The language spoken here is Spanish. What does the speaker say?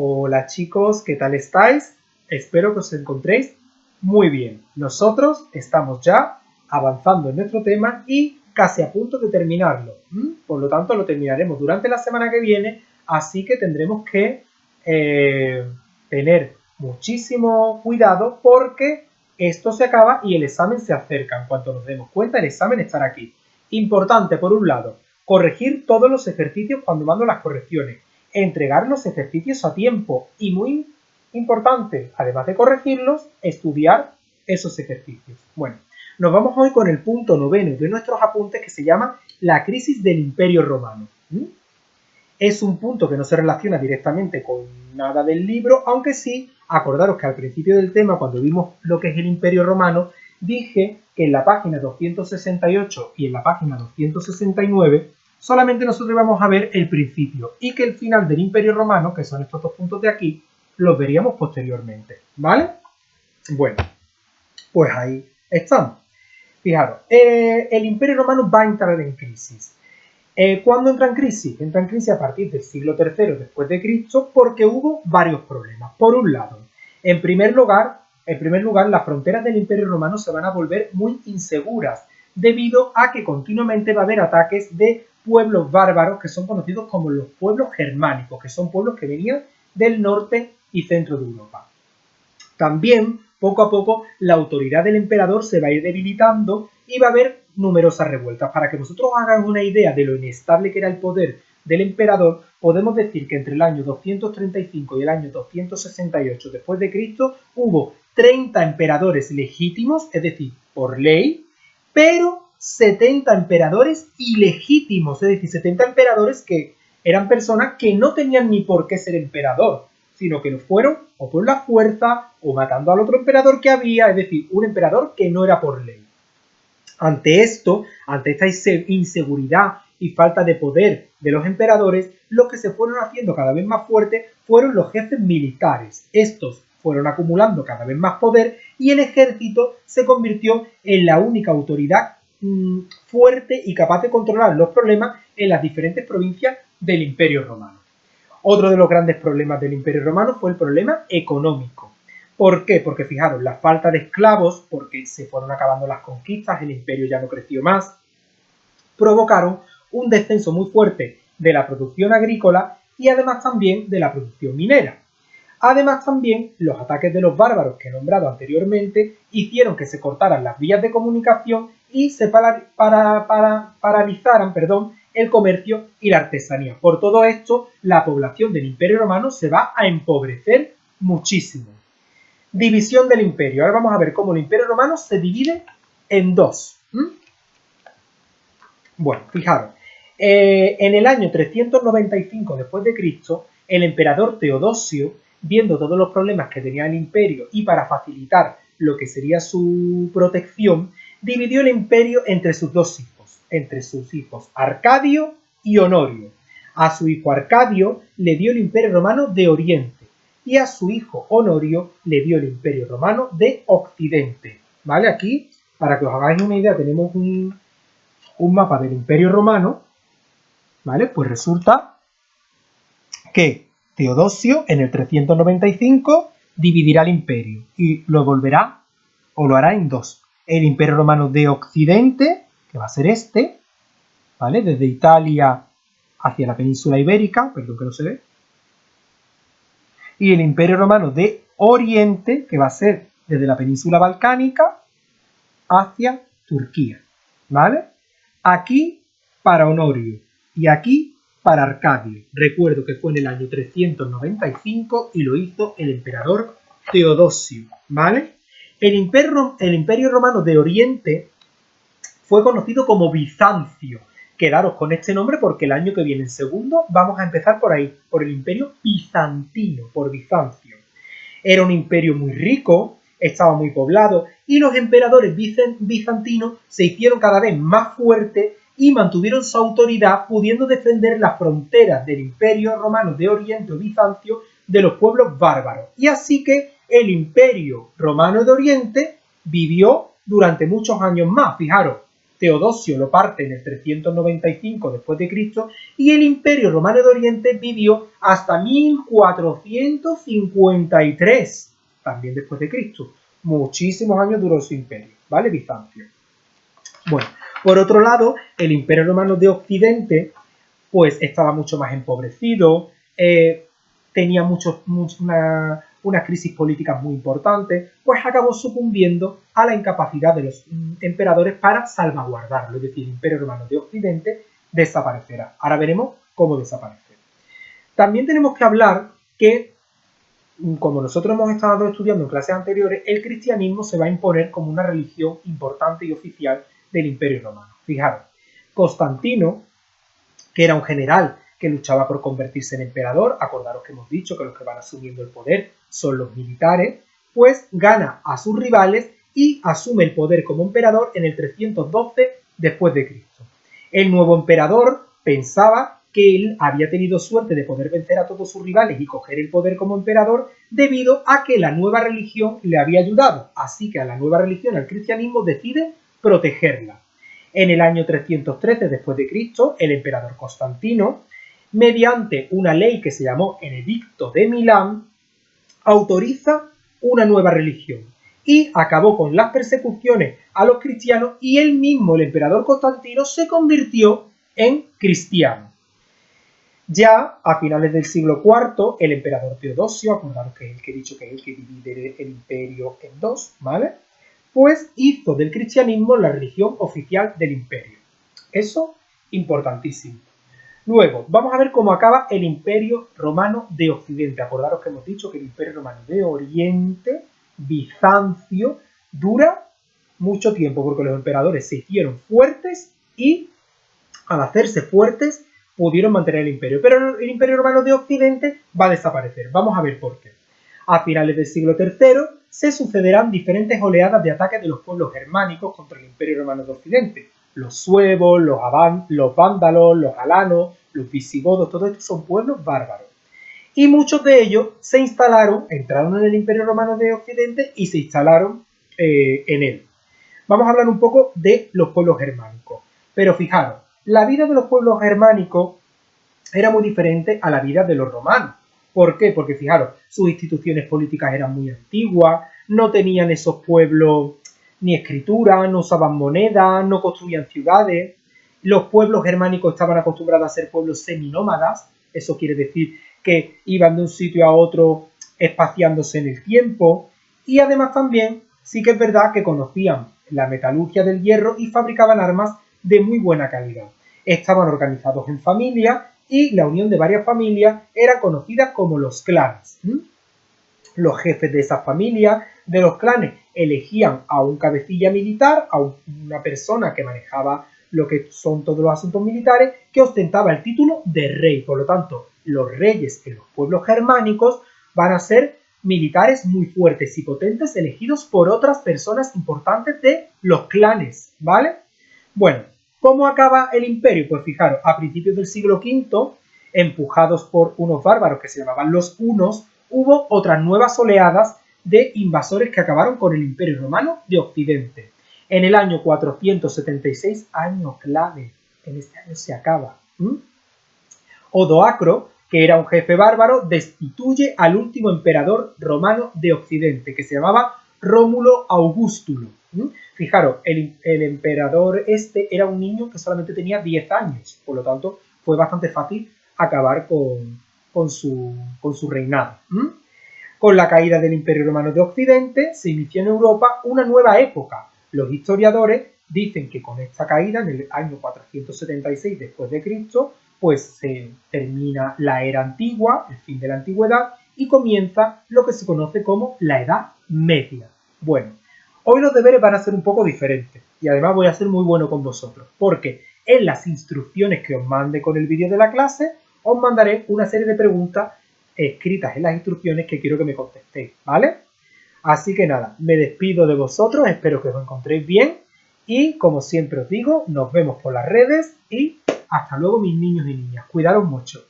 Hola chicos, ¿qué tal estáis? Espero que os encontréis muy bien. Nosotros estamos ya avanzando en nuestro tema y casi a punto de terminarlo. Por lo tanto, lo terminaremos durante la semana que viene, así que tendremos que tener muchísimo cuidado porque esto se acaba y el examen se acerca. En cuanto nos demos cuenta, el examen estará aquí. Importante, por un lado, corregir todos los ejercicios cuando mando las correcciones. Entregar los ejercicios a tiempo y muy importante, además de corregirlos, estudiar esos ejercicios. Bueno, nos vamos hoy con el punto 9 de nuestros apuntes que se llama la crisis del Imperio Romano. Es un punto que no se relaciona directamente con nada del libro, aunque sí, acordaros que al principio del tema, cuando vimos lo que es el Imperio Romano, dije que en la página 268 y en la página 269 solamente nosotros vamos a ver el principio y que el final del Imperio Romano, que son estos dos puntos de aquí, los veríamos posteriormente, ¿vale? Bueno, pues ahí estamos. Fijaros, el Imperio Romano va a entrar en crisis. ¿Cuándo entra en crisis? Entra en crisis a partir del siglo III después de Cristo porque hubo varios problemas. Por un lado, en primer lugar, las fronteras del Imperio Romano se van a volver muy inseguras debido a que continuamente va a haber ataques de pueblos bárbaros que son conocidos como los pueblos germánicos, que son pueblos que venían del norte y centro de Europa. También, poco a poco, la autoridad del emperador se va a ir debilitando y va a haber numerosas revueltas. Para que vosotros hagáis una idea de lo inestable que era el poder del emperador, podemos decir que entre el año 235 y el año 268 después de Cristo hubo 30 emperadores legítimos, es decir, por ley, pero 70 emperadores ilegítimos, es decir, 70 emperadores que eran personas que no tenían ni por qué ser emperador, sino que lo fueron o por la fuerza o matando al otro emperador que había, es decir, un emperador que no era por ley. Ante esto, ante esta inseguridad y falta de poder de los emperadores, los que se fueron haciendo cada vez más fuertes fueron los jefes militares. Estos fueron acumulando cada vez más poder y el ejército se convirtió en la única autoridad fuerte y capaz de controlar los problemas en las diferentes provincias del Imperio Romano. Otro de los grandes problemas del Imperio Romano fue el problema económico. ¿Por qué? Porque fijaros, la falta de esclavos, porque se fueron acabando las conquistas, el imperio ya no creció más, provocaron un descenso muy fuerte de la producción agrícola y además también de la producción minera. Además también los ataques de los bárbaros que he nombrado anteriormente hicieron que se cortaran las vías de comunicación y se paralizaran el comercio y la artesanía. Por todo esto, la población del Imperio Romano se va a empobrecer muchísimo. División del imperio. Ahora vamos a ver cómo el Imperio Romano se divide en dos. Bueno, fijaros. En el año 395 después de Cristo, el emperador Teodosio, viendo todos los problemas que tenía el imperio y para facilitar lo que sería su protección, dividió el imperio entre sus dos hijos, Arcadio y Honorio. A su hijo Arcadio le dio el Imperio Romano de Oriente y a su hijo Honorio le dio el Imperio Romano de Occidente. ¿Vale? Aquí, para que os hagáis una idea, tenemos un mapa del Imperio Romano. ¿Vale? Pues resulta que Teodosio en el 395 dividirá el imperio y lo volverá o lo hará en dos. El Imperio Romano de Occidente, que va a ser este, ¿vale? Desde Italia hacia la península ibérica, perdón que no se ve, y el Imperio Romano de Oriente, que va a ser desde la península balcánica hacia Turquía, ¿vale? Aquí para Honorio y aquí para Arcadio. Recuerdo que fue en el año 395 y lo hizo el emperador Teodosio, ¿vale? El Imperio Romano de Oriente fue conocido como Bizancio. Quedaros con este nombre porque el año que viene, en segundo, vamos a empezar por ahí, por el Imperio Bizantino, por Bizancio. Era un imperio muy rico, estaba muy poblado y los emperadores bizantinos se hicieron cada vez más fuertes y mantuvieron su autoridad pudiendo defender las fronteras del Imperio Romano de Oriente o Bizancio de los pueblos bárbaros. Y así que el Imperio Romano de Oriente vivió durante muchos años más. Fijaros, Teodosio lo parte en el 395 después de Cristo y el Imperio Romano de Oriente vivió hasta 1453, también después de Cristo. Muchísimos años duró su imperio, ¿vale? Bizancio. Bueno, por otro lado, el Imperio Romano de Occidente pues estaba mucho más empobrecido, tenía una crisis política muy importante, pues acabó sucumbiendo a la incapacidad de los emperadores para salvaguardarlo, es decir, el Imperio Romano de Occidente desaparecerá. Ahora veremos cómo desaparece. También tenemos que hablar que, como nosotros hemos estado estudiando en clases anteriores, el cristianismo se va a imponer como una religión importante y oficial del Imperio Romano. Fijaros, Constantino, que era un general que luchaba por convertirse en emperador, acordaros que hemos dicho que los que van asumiendo el poder son los militares, pues gana a sus rivales y asume el poder como emperador en el 312 después de Cristo. El nuevo emperador pensaba que él había tenido suerte de poder vencer a todos sus rivales y coger el poder como emperador debido a que la nueva religión le había ayudado, así que a la nueva religión, al cristianismo, decide protegerla. En el año 313 después de Cristo, el emperador Constantino, mediante una ley que se llamó el Edicto de Milán, autoriza una nueva religión y acabó con las persecuciones a los cristianos y él mismo, el emperador Constantino, se convirtió en cristiano. Ya a finales del siglo IV, el emperador Teodosio, acordaros que es el que he dicho que es el que divide el imperio en dos, ¿vale? Pues hizo del cristianismo la religión oficial del imperio. Eso, importantísimo. Luego, vamos a ver cómo acaba el Imperio Romano de Occidente. Acordaros que hemos dicho que el Imperio Romano de Oriente, Bizancio, dura mucho tiempo porque los emperadores se hicieron fuertes y, al hacerse fuertes, pudieron mantener el imperio. Pero el Imperio Romano de Occidente va a desaparecer. Vamos a ver por qué. A finales del siglo III se sucederán diferentes oleadas de ataques de los pueblos germánicos contra el Imperio Romano de Occidente. Los suevos, los vándalos, los alanos, los visigodos, todos estos son pueblos bárbaros. Y muchos de ellos se entraron en el Imperio Romano de Occidente y se instalaron en él. Vamos a hablar un poco de los pueblos germánicos. Pero fijaros, la vida de los pueblos germánicos era muy diferente a la vida de los romanos. ¿Por qué? Porque fijaros, sus instituciones políticas eran muy antiguas, no tenían esos pueblos ni escritura, no usaban moneda, no construían ciudades. Los pueblos germánicos estaban acostumbrados a ser pueblos seminómadas, eso quiere decir que iban de un sitio a otro espaciándose en el tiempo, y además también sí que es verdad que conocían la metalurgia del hierro y fabricaban armas de muy buena calidad. Estaban organizados en familias y la unión de varias familias era conocida como los clanes. Los jefes de esas familias, de los clanes, elegían a un cabecilla militar, a una persona que manejaba lo que son todos los asuntos militares, que ostentaba el título de rey. Por lo tanto, los reyes en los pueblos germánicos van a ser militares muy fuertes y potentes elegidos por otras personas importantes de los clanes, ¿vale? Bueno, ¿cómo acaba el imperio? Pues fijaros, a principios del siglo V, empujados por unos bárbaros que se llamaban los hunos, hubo otras nuevas oleadas de invasores que acabaron con el Imperio Romano de Occidente. En el año 476, año clave, en este año se acaba. Odoacro, que era un jefe bárbaro, destituye al último emperador romano de Occidente, que se llamaba Rómulo Augustulo. Fijaros, el emperador este era un niño que solamente tenía 10 años, por lo tanto fue bastante fácil acabar con su reinado. Con la caída del Imperio Romano de Occidente se inició en Europa una nueva época. Los historiadores dicen que con esta caída, en el año 476 después de Cristo, pues se termina la era antigua, el fin de la antigüedad, y comienza lo que se conoce como la Edad Media. Bueno, hoy los deberes van a ser un poco diferentes y además voy a ser muy bueno con vosotros, porque en las instrucciones que os mande con el vídeo de la clase, os mandaré una serie de preguntas escritas en las instrucciones que quiero que me contestéis, ¿vale? Así que nada, me despido de vosotros, espero que os encontréis bien y como siempre os digo, nos vemos por las redes y hasta luego mis niños y niñas, cuidaros mucho.